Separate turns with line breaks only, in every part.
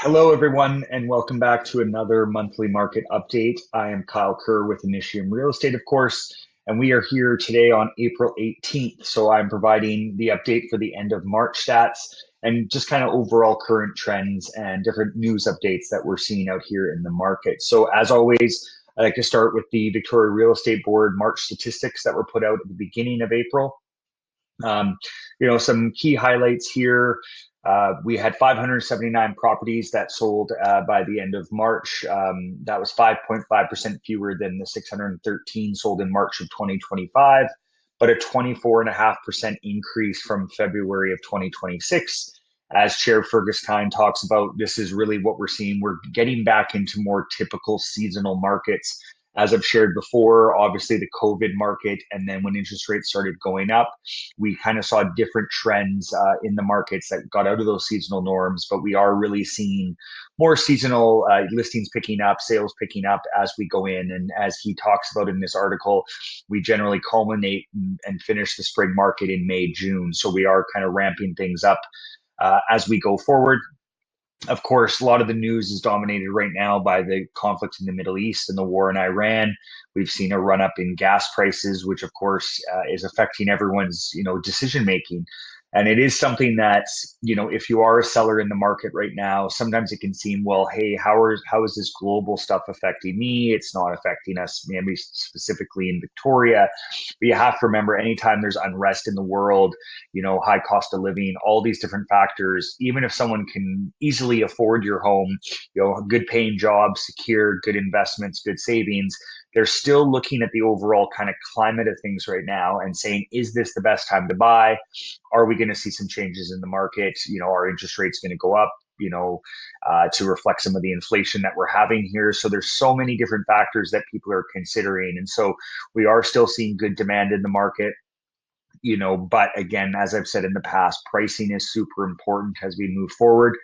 Hello, everyone, and welcome back to another monthly market update. I am Kyle Kerr with Initium Real Estate, of course, and we are here today on April 18th. So I'm providing the update for the end of March stats and just kind of overall current trends and different news updates that we're seeing out here in the market. So as always, I like to start with the Victoria Real Estate Board March statistics that were put out at the beginning of April. Um, some key highlights here. We had 579 properties that sold by the end of March. That was 5.5% fewer than the 613 sold in March of 2025, but a 24.5% increase from February of 2026. As Chair Fergus Tyne talks about, this is really what we're seeing. We're getting back into more typical seasonal markets. As I've shared before, obviously the COVID market, and then when interest rates started going up, we kind of saw different trends in the markets that got out of those seasonal norms, but we are really seeing more seasonal listings picking up, sales picking up as we go in. And as he talks about in this article, we generally culminate and finish the spring market in May, June. So we are kind of ramping things up as we go forward. Of course, a lot of the news is dominated right now by the conflict in the Middle East and the war in Iran. We've seen a run up in gas prices, which of course is affecting everyone's decision making. And it is something that, if you are a seller in the market right now, sometimes it can seem, well, hey, how is this global stuff affecting me? It's not affecting us, maybe specifically in Victoria. But you have to remember, anytime there's unrest in the world, high cost of living, all these different factors, even if someone can easily afford your home, a good paying job, secure, good investments, good savings, they're still looking at the overall kind of climate of things right now and saying, is this the best time to buy? Are we going to see some changes in the market? Are interest rates going to go up? To reflect some of the inflation that we're having here. So there's so many different factors that people are considering. And so we are still seeing good demand in the market. But again, as I've said in the past, pricing is super important as we move forward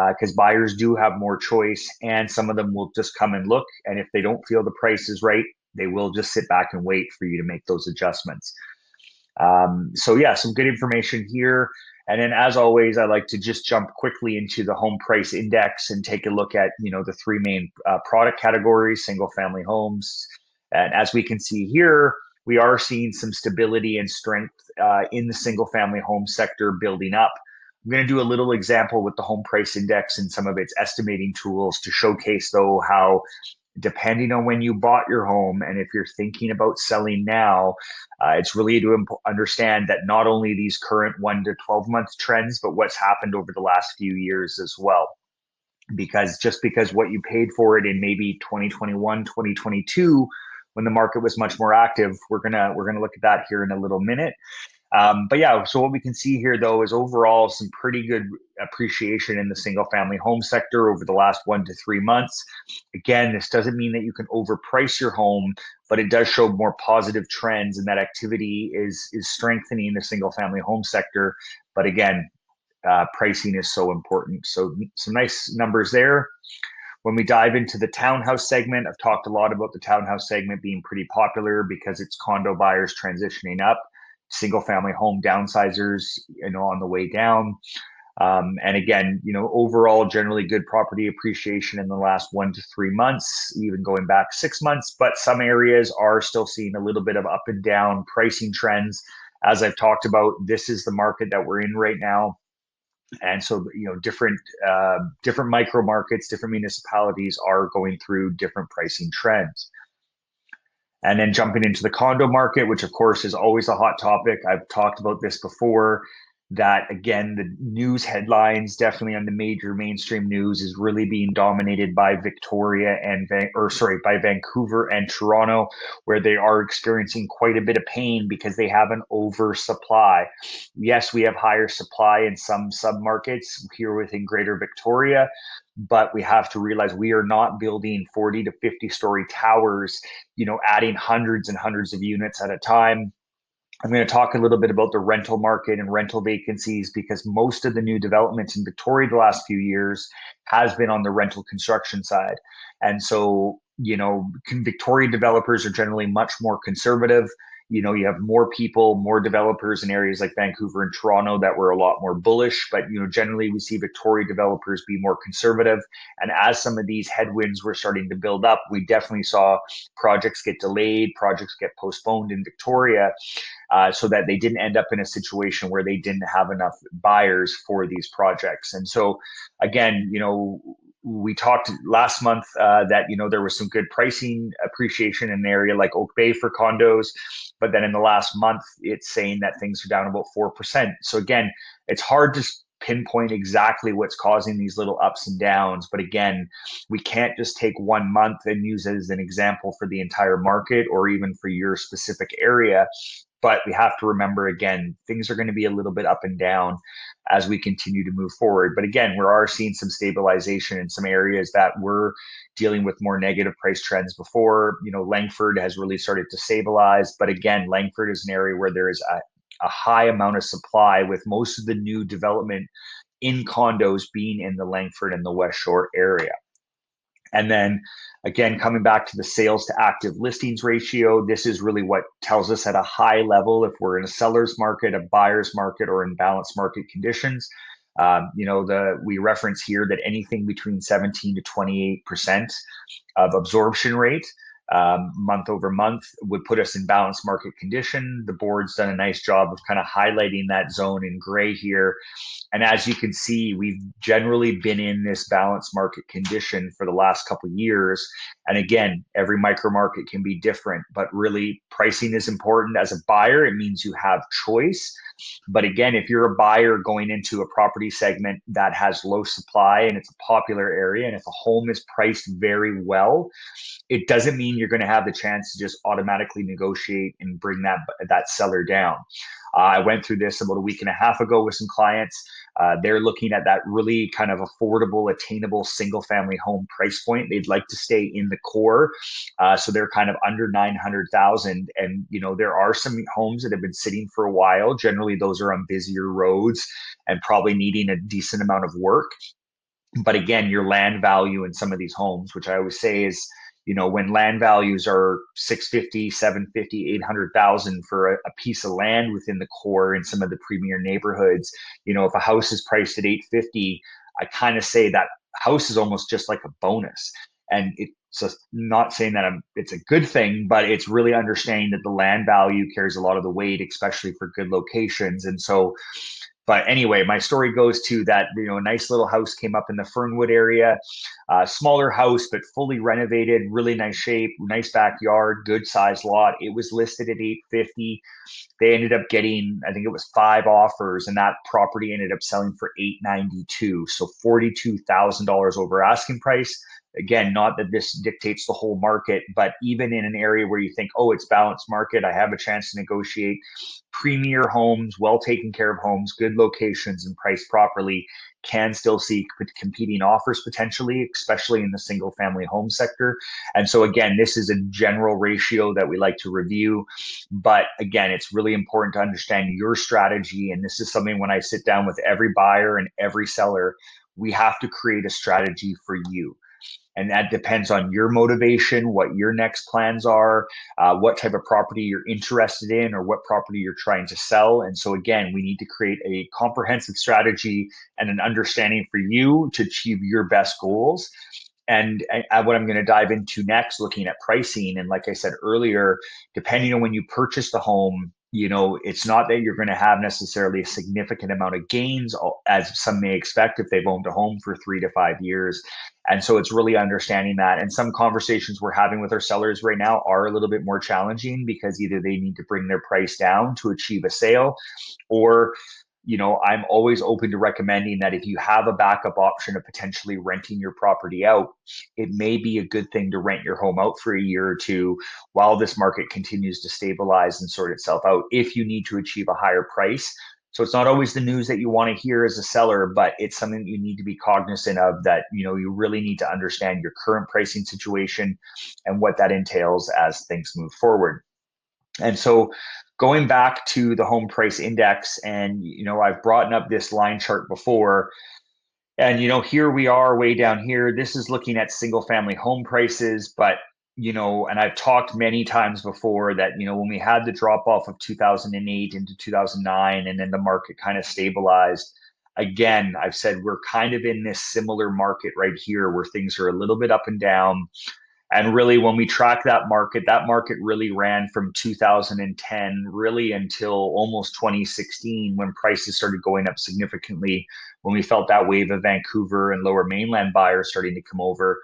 because buyers do have more choice, and some of them will just come and look. And if they don't feel the price is right, they will just sit back and wait for you to make those adjustments. So yeah, some good information here. And then as always, I like to just jump quickly into the home price index and take a look at, the three main product categories, single family homes. And as we can see here, we are seeing some stability and strength in the single family home sector building up. I'm going to do a little example with the home price index and some of its estimating tools to showcase, though, how depending on when you bought your home and if you're thinking about selling now, it's really to understand that not only these current 1 to 12 month trends, but what's happened over the last few years as well. Because just because what you paid for it in maybe 2021, 2022, when the market was much more active, we're gonna look at that here in a little minute. But yeah, so what we can see here, though, is overall some pretty good appreciation in the single family home sector over the last 1 to 3 months. Again, this doesn't mean that you can overprice your home, but it does show more positive trends, and that activity is strengthening the single family home sector. But again, pricing is so important. So some nice numbers there. When we dive into the townhouse segment, I've talked a lot about the townhouse segment being pretty popular because it's condo buyers transitioning up, single family home downsizers, on the way down. And again, overall, generally good property appreciation in the last 1 to 3 months, even going back 6 months. But some areas are still seeing a little bit of up and down pricing trends. As I've talked about, this is the market that we're in right now. And so, different micro markets, different municipalities are going through different pricing trends. And then jumping into the condo market, which of course is always a hot topic. I've talked about this before, that again, the news headlines, definitely on the major mainstream news, is really being dominated by by Vancouver and Toronto, where they are experiencing quite a bit of pain because they have an oversupply. Yes, we have higher supply in some submarkets here within Greater Victoria, but we have to realize we are not building 40 to 50 story towers, adding hundreds and hundreds of units at a time. I'm going to talk a little bit about the rental market and rental vacancies because most of the new developments in Victoria the last few years has been on the rental construction side. And so, Victoria developers are generally much more conservative. You have more people, more developers in areas like Vancouver and Toronto that were a lot more bullish, but generally we see Victoria developers be more conservative. And as some of these headwinds were starting to build up, we definitely saw projects get delayed, projects get postponed in Victoria, so that they didn't end up in a situation where they didn't have enough buyers for these projects. And so, again, we talked last month that there was some good pricing appreciation in an area like Oak Bay for condos, but then in the last month, it's saying that things are down about 4%. So again, it's hard to pinpoint exactly what's causing these little ups and downs. But again, we can't just take 1 month and use it as an example for the entire market or even for your specific area. But we have to remember, again, things are going to be a little bit up and down as we continue to move forward. But again, we are seeing some stabilization in some areas that were dealing with more negative price trends before. Langford has really started to stabilize. But again, Langford is an area where there is a high amount of supply, with most of the new development in condos being in the Langford and the West Shore area. And then again, coming back to the sales to active listings ratio, this is really what tells us at a high level if we're in a seller's market, a buyer's market, or in balanced market conditions. We reference here that anything between 17 to 28% of absorption rate month over month would put us in balanced market condition. The board's done a nice job of kind of highlighting that zone in gray here. And as you can see, we've generally been in this balanced market condition for the last couple of years. And again, every micro market can be different, but really pricing is important. As a buyer, it means you have choice. But again, if you're a buyer going into a property segment that has low supply and it's a popular area, and if a home is priced very well, it doesn't mean you're going to have the chance to just automatically negotiate and bring that seller down. I went through this about a week and a half ago with some clients. They're looking at that really kind of affordable, attainable single family home price point. They'd like to stay in the core. So they're kind of under 900,000. And, there are some homes that have been sitting for a while. Generally, those are on busier roads and probably needing a decent amount of work. But again, your land value in some of these homes, which I always say is, when land values are 650, 750, 800,000 for a piece of land within the core in some of the premier neighborhoods, if a house is priced at 850, I kind of say that house is almost just like a bonus. And it's just not saying that it's a good thing, but it's really understanding that the land value carries a lot of the weight, especially for good locations. And so, but anyway, my story goes to that, a nice little house came up in the Fernwood area, smaller house, but fully renovated, really nice shape, nice backyard, good size lot. It was listed at 850. They ended up getting, I think it was 5 offers, and that property ended up selling for 892. So $42,000 over asking price. Again, not that this dictates the whole market, but even in an area where you think, oh, it's balanced market, I have a chance to negotiate, premier homes, well taken care of homes, good locations, and priced properly can still see competing offers potentially, especially in the single family home sector. And so again, this is a general ratio that we like to review. But again, it's really important to understand your strategy. And this is something when I sit down with every buyer and every seller, we have to create a strategy for you. And that depends on your motivation, what your next plans are, what type of property you're interested in, or what property you're trying to sell. And so again, we need to create a comprehensive strategy and an understanding for you to achieve your best goals. And what I'm going to dive into next, looking at pricing. And like I said earlier, depending on when you purchase the home, it's not that you're going to have necessarily a significant amount of gains, as some may expect if they've owned a home for 3 to 5 years. And so it's really understanding that. And some conversations we're having with our sellers right now are a little bit more challenging because either they need to bring their price down to achieve a sale, or I'm always open to recommending that if you have a backup option of potentially renting your property out, it may be a good thing to rent your home out for a year or two while this market continues to stabilize and sort itself out if you need to achieve a higher price. So it's not always the news that you want to hear as a seller, but it's something that you need to be cognizant of, that you really need to understand your current pricing situation and what that entails as things move forward. And so going back to the home price index, and I've brought up this line chart before, and here we are way down here. This is looking at single family home prices, but and I've talked many times before that, when we had the drop off of 2008 into 2009, and then the market kind of stabilized. Again, I've said we're kind of in this similar market right here where things are a little bit up and down. And really, when we track that market really ran from 2010 really until almost 2016 when prices started going up significantly, when we felt that wave of Vancouver and lower mainland buyers starting to come over.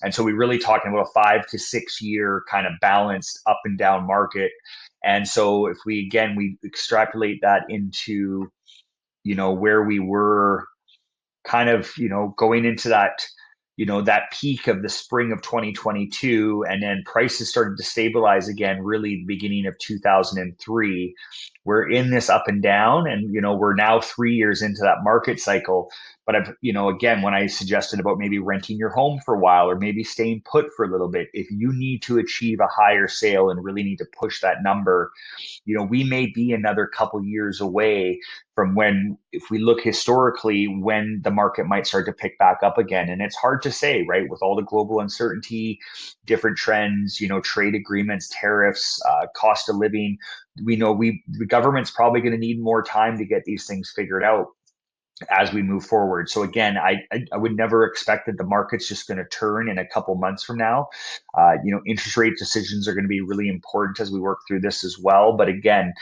And so we're really talking about a 5 to 6 year kind of balanced up and down market. And so if we extrapolate that into, where we were kind of, going into that peak of the spring of 2022, and then prices started to stabilize again, really the beginning of 2003. We're in this up and down, and, we're now 3 years into that market cycle. But again, when I suggested about maybe renting your home for a while or maybe staying put for a little bit, if you need to achieve a higher sale and really need to push that number, we may be another couple years away from when, if we look historically, when the market might start to pick back up again. And it's hard to say, right? With all the global uncertainty, different trends, trade agreements, tariffs, cost of living, we know the government's probably going to need more time to get these things figured out as we move forward. So again, I would never expect that the market's just going to turn in a couple months from now. Interest rate decisions are going to be really important as we work through this as well. But again,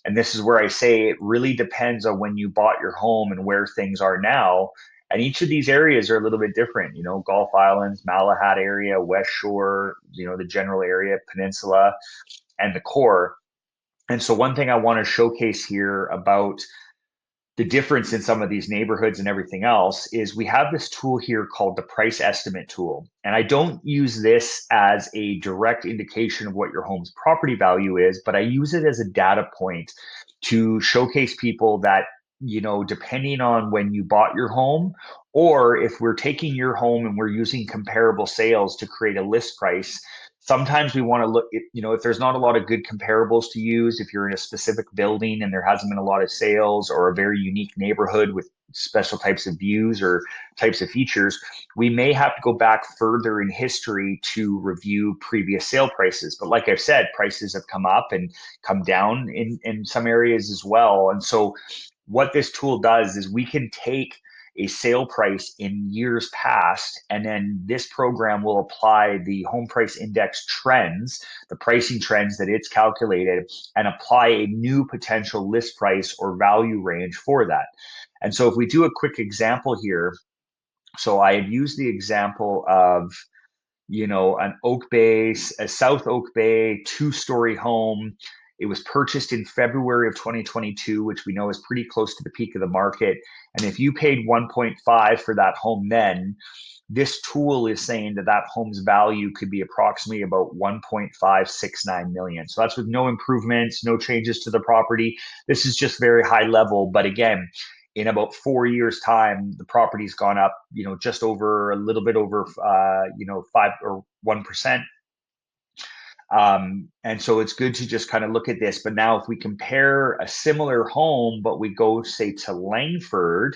and this is where I say it really depends on when you bought your home and where things are now. And each of these areas are a little bit different. Gulf Islands, Malahat area, West Shore, the general area, Peninsula, and the core. And so one thing I want to showcase here about the difference in some of these neighborhoods and everything else is we have this tool here called the price estimate tool. And I don't use this as a direct indication of what your home's property value is, but I use it as a data point to showcase people that, depending on when you bought your home, or if we're taking your home and we're using comparable sales to create a list price. Sometimes we want to look at, if there's not a lot of good comparables to use, if you're in a specific building and there hasn't been a lot of sales, or a very unique neighborhood with special types of views or types of features, we may have to go back further in history to review previous sale prices. But like I've said, prices have come up and come down in some areas as well. And so what this tool does is we can take a sale price in years past, and then this program will apply the home price index trends, the pricing trends that it's calculated, and apply a new potential list price or value range for that. And so if we do a quick example here, so I had used the example of, an a South Oak Bay 2-story home. It was purchased in February of 2022, which we know is pretty close to the peak of the market. And if you paid 1.5 for that home then, this tool is saying that that home's value could be approximately about 1.569 million. So that's with no improvements, no changes to the property. This is just very high level. But again, in about 4 years' time, the property's gone up, just over a little bit over, 5 or 1%. And so it's good to just kind of look at this. But now if we compare a similar home, but we go, say, to Langford,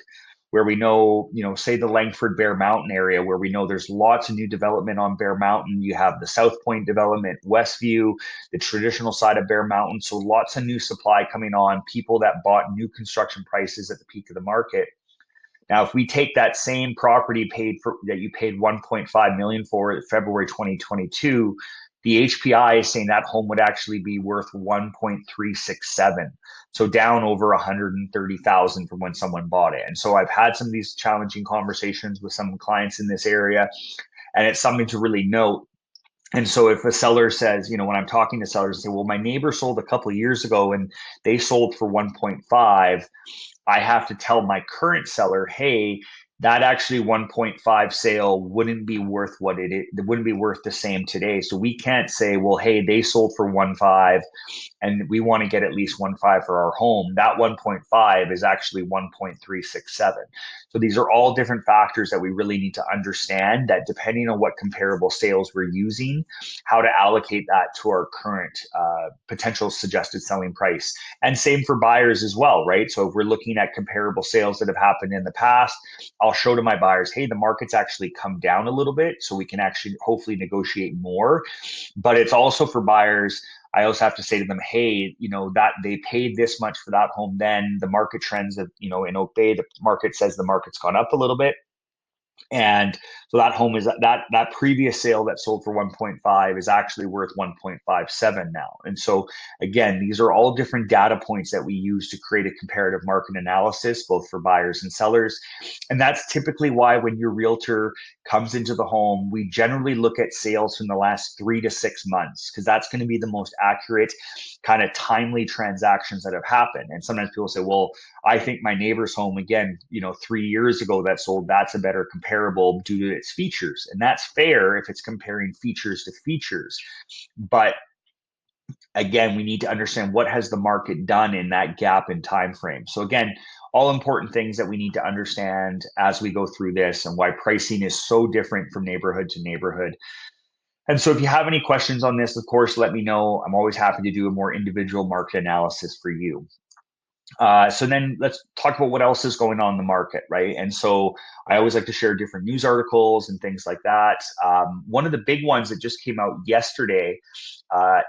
where we know, say the Langford Bear Mountain area, where we know there's lots of new development on Bear Mountain. You have the South Point development, Westview, the traditional side of Bear Mountain. So lots of new supply coming on, people that bought new construction prices at the peak of the market. Now, if we take that same property that you paid 1.5 million for in February 2022, the HPI is saying that home would actually be worth 1.367. So down over 130,000 from when someone bought it. And so I've had some of these challenging conversations with some clients in this area, and it's something to really note. And so if a seller says, when I'm talking to sellers, say, well, my neighbor sold a couple of years ago and they sold for 1.5, I have to tell my current seller, hey, that actually 1.5 sale wouldn't be worth what it wouldn't be worth the same today. So we can't say, well, hey, they sold for 1.5 and we want to get at least 1.5 for our home. That 1.5 is actually 1.367. So these are all different factors that we really need to understand, that depending on what comparable sales we're using, how to allocate that to our current potential suggested selling price. And same for buyers as well, right? So if we're looking at comparable sales that have happened in the past, I'll show to my buyers, hey, the market's actually come down a little bit, so we can actually hopefully negotiate more. But it's also for buyers, I also have to say to them, hey, that they paid this much for that home. Then the market trends that, in Oak Bay, the market says the market's gone up a little bit. And so that home is that previous sale that sold for 1.5 is actually worth 1.57 now. And so again, these are all different data points that we use to create a comparative market analysis, both for buyers and sellers. And that's typically why when your realtor comes into the home, we generally look at sales from the last 3 to 6 months, because that's going to be the most accurate kind of timely transactions that have happened. And sometimes people say, well, I think my neighbor's home, again, 3 years ago that sold, that's a better comparable due to its features. And that's fair if it's comparing features to features. But again, we need to understand what has the market done in that gap in time frame. So again, all important things that we need to understand as we go through this, and why pricing is so different from neighborhood to neighborhood. And so if you have any questions on this, of course, let me know. I'm always happy to do a more individual market analysis for you. So then let's talk about what else is going on in the market, right? And so I always like to share different news articles and things like that. One of the big ones that just came out yesterday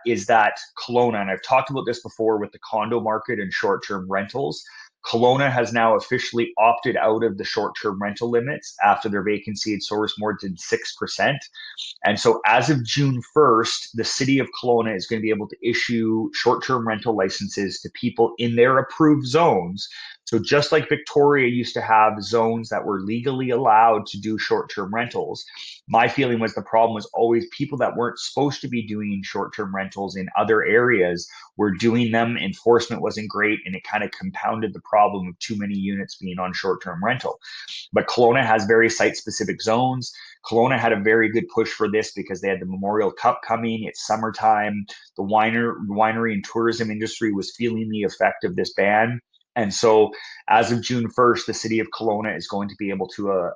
is that Kelowna, and I've talked about this before with the condo market and short-term rentals, Kelowna has now officially opted out of the short-term rental limits after their vacancy had soared more than 6%. And so as of June 1st, the city of Kelowna is going to be able to issue short-term rental licenses to people in their approved zones. So just like Victoria used to have zones that were legally allowed to do short-term rentals, my feeling was the problem was always people that weren't supposed to be doing short-term rentals in other areas were doing them. Enforcement wasn't great, and it kind of compounded the problem of too many units being on short-term rental. But Kelowna has very site-specific zones. Kelowna had a very good push for this because they had the Memorial Cup coming. It's summertime. The winery and tourism industry was feeling the effect of this ban. And so as of June 1st, the city of Kelowna is going to be able to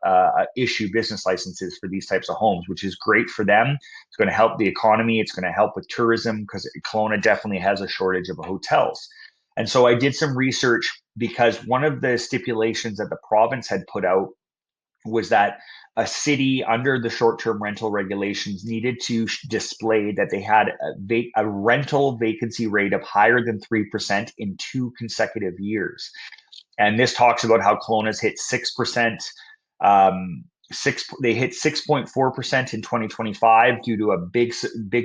issue business licenses for these types of homes, which is great for them. It's going to help the economy. It's going to help with tourism, because Kelowna definitely has a shortage of hotels. And so I did some research, because one of the stipulations that the province had put out was that a city under the short-term rental regulations needed to display that they had a rental vacancy rate of higher than 3% in 2 consecutive years. And this talks about how Kelowna's hit 6%. They hit 6.4% in 2025 due to a big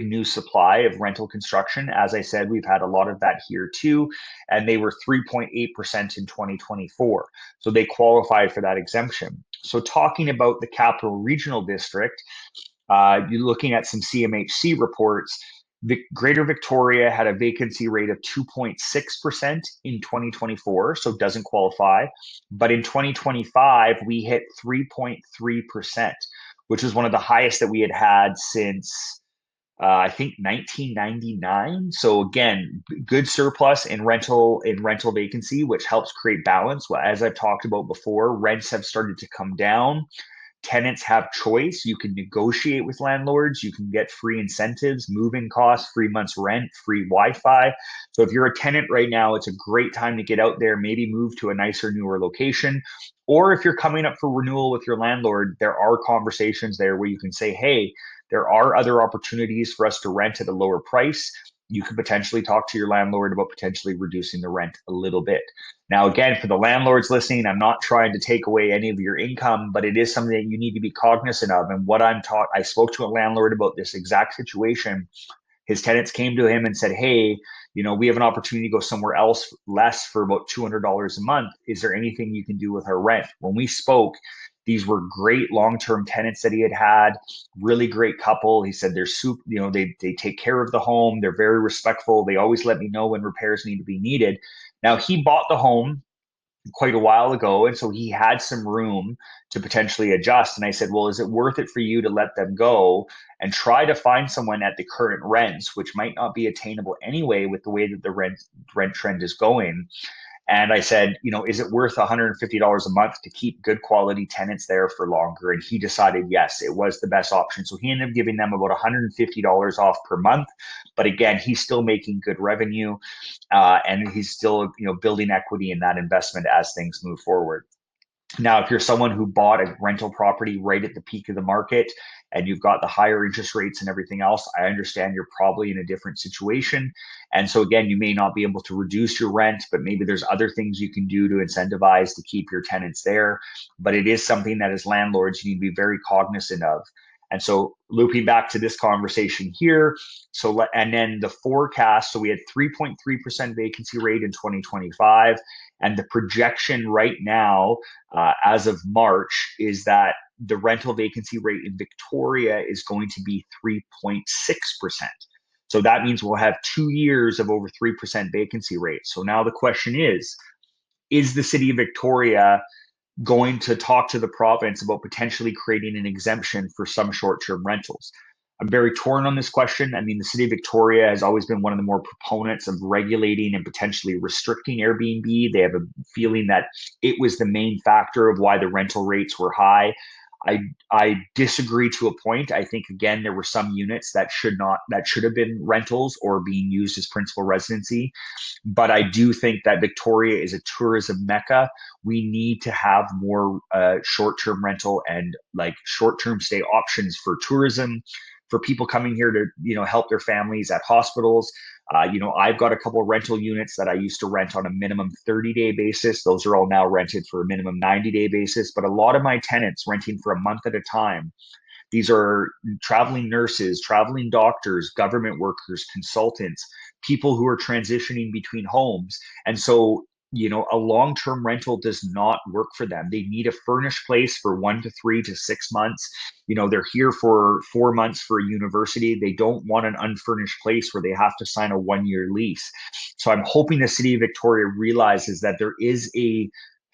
new supply of rental construction. As I said, we've had a lot of that here too, and they were 3.8% in 2024. So they qualified for that exemption. So talking about the Capital Regional District, you're looking at some CMHC reports. Greater Victoria had a vacancy rate of 2.6% in 2024, so doesn't qualify. But in 2025, we hit 3.3%, which was one of the highest that we had since I think 1999. So again, good surplus in rental vacancy, which helps create balance. Well, as I've talked about before, rents have started to come down. Tenants have choice. You can negotiate with landlords. You can get free incentives, move-in costs, 3 months rent, free Wi-Fi. So if you're a tenant right now, it's a great time to get out there, maybe move to a nicer, newer location. Or if you're coming up for renewal with your landlord, there are conversations there where you can say, hey, there are other opportunities for us to rent at a lower price. You could potentially talk to your landlord about potentially reducing the rent a little bit. Now, again, for the landlords listening, I'm not trying to take away any of your income, but it is something that you need to be cognizant of. And what I spoke to a landlord about this exact situation. His tenants came to him and said, hey, we have an opportunity to go somewhere else less for about $200 a month. Is there anything you can do with our rent? When we spoke, these were great long-term tenants that he had, really great couple. He said they take care of the home. They're very respectful. They always let me know when repairs need to be needed. Now, he bought the home quite a while ago, and so he had some room to potentially adjust. And I said, well, is it worth it for you to let them go and try to find someone at the current rents, which might not be attainable anyway with the way that the rent trend is going? And I said, is it worth $150 a month to keep good quality tenants there for longer? And he decided, yes, it was the best option. So he ended up giving them about $150 off per month. But again, he's still making good revenue, and he's still, building equity in that investment as things move forward. Now, if you're someone who bought a rental property right at the peak of the market and you've got the higher interest rates and everything else, I understand you're probably in a different situation. And so, again, you may not be able to reduce your rent, but maybe there's other things you can do to incentivize to keep your tenants there. But it is something that as landlords, you need to be very cognizant of. And so, looping back to this conversation here, and then the forecast, so we had 3.3% vacancy rate in 2025, and the projection right now as of March is that the rental vacancy rate in Victoria is going to be 3.6%. So that means we'll have 2 years of over 3% vacancy rate. So now the question is the city of Victoria going to talk to the province about potentially creating an exemption for some short-term rentals? I'm very torn on this question. I mean, the city of Victoria has always been one of the more proponents of regulating and potentially restricting Airbnb. They have a feeling that it was the main factor of why the rental rates were high. I disagree to a point. I think again there were some units that should have been rentals or being used as principal residency. But I do think that Victoria is a tourism mecca. We need to have more short-term rental and like short-term stay options for tourism, for people coming here to help their families at hospitals. I've got a couple of rental units that I used to rent on a minimum 30-day basis. Those are all now rented for a minimum 90-day basis. But a lot of my tenants renting for a month at a time, these are traveling nurses, traveling doctors, government workers, consultants, people who are transitioning between homes. And so, a long-term rental does not work for them. They need a furnished place for 1 to 3 to 6 months. They're here for 4 months for a university. They don't want an unfurnished place where they have to sign a 1 year lease. So I'm hoping the city of Victoria realizes that there is a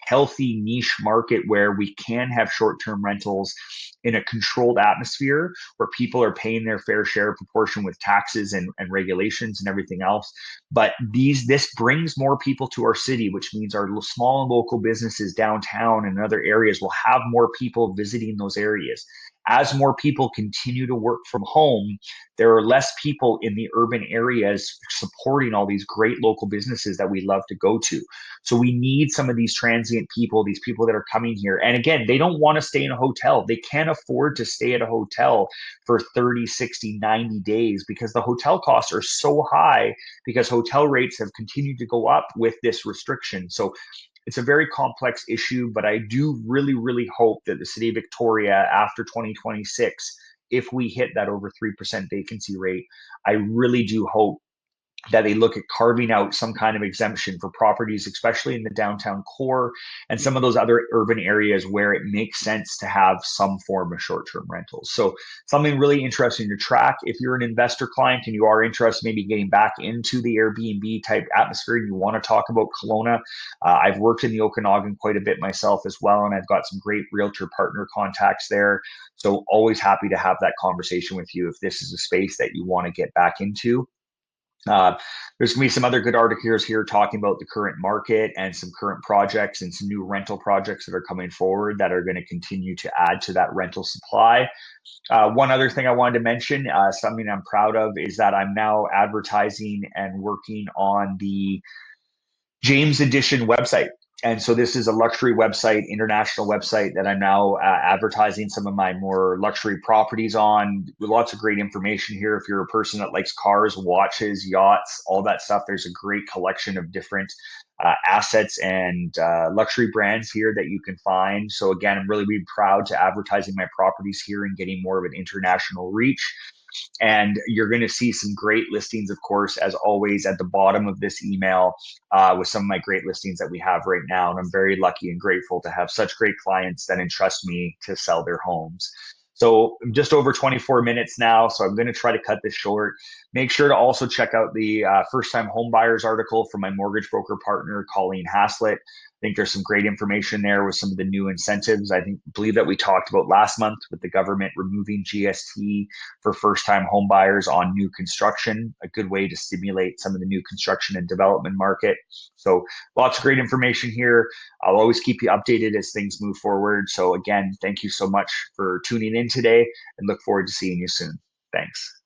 healthy niche market where we can have short-term rentals in a controlled atmosphere where people are paying their fair share proportion with taxes and regulations and everything else. But this brings more people to our city, which means our small and local businesses downtown and other areas will have more people visiting those areas. As more people continue to work from home, there are less people in the urban areas supporting all these great local businesses that we love to go to. So we need some of these transient people, these people that are coming here. And again, they don't want to stay in a hotel. They can't afford to stay at a hotel for 30, 60, 90 days because the hotel costs are so high because hotel rates have continued to go up with this restriction. So it's a very complex issue, but I do really, really hope that the city of Victoria after 2026, if we hit that over 3% vacancy rate, I really do hope that they look at carving out some kind of exemption for properties, especially in the downtown core and some of those other urban areas where it makes sense to have some form of short-term rentals. So something really interesting to track. If you're an investor client and you are interested maybe getting back into the Airbnb type atmosphere and you want to talk about Kelowna, I've worked in the Okanagan quite a bit myself as well, and I've got some great realtor partner contacts there. So always happy to have that conversation with you if this is a space that you want to get back into. There's going to be some other good articles here talking about the current market and some current projects and some new rental projects that are coming forward that are going to continue to add to that rental supply. One other thing I wanted to mention, something I'm proud of, is that I'm now advertising and working on the James Edition website. And so this is a luxury website, international website that I'm now advertising some of my more luxury properties on. With lots of great information here. If you're a person that likes cars, watches, yachts, all that stuff, there's a great collection of different assets and luxury brands here that you can find. So again, I'm really, really proud to advertising my properties here and getting more of an international reach. And you're going to see some great listings, of course, as always, at the bottom of this email with some of my great listings that we have right now. And I'm very lucky and grateful to have such great clients that entrust me to sell their homes. So I'm just over 24 minutes now, so I'm going to try to cut this short. Make sure to also check out the first-time home buyers article from my mortgage broker partner, Colleen Haslett. I think there's some great information there with some of the new incentives. Believe that we talked about last month with the government removing GST for first-time home buyers on new construction, a good way to stimulate some of the new construction and development market. So lots of great information here. I'll always keep you updated as things move forward. So again, thank you so much for tuning in today and look forward to seeing you soon. Thanks.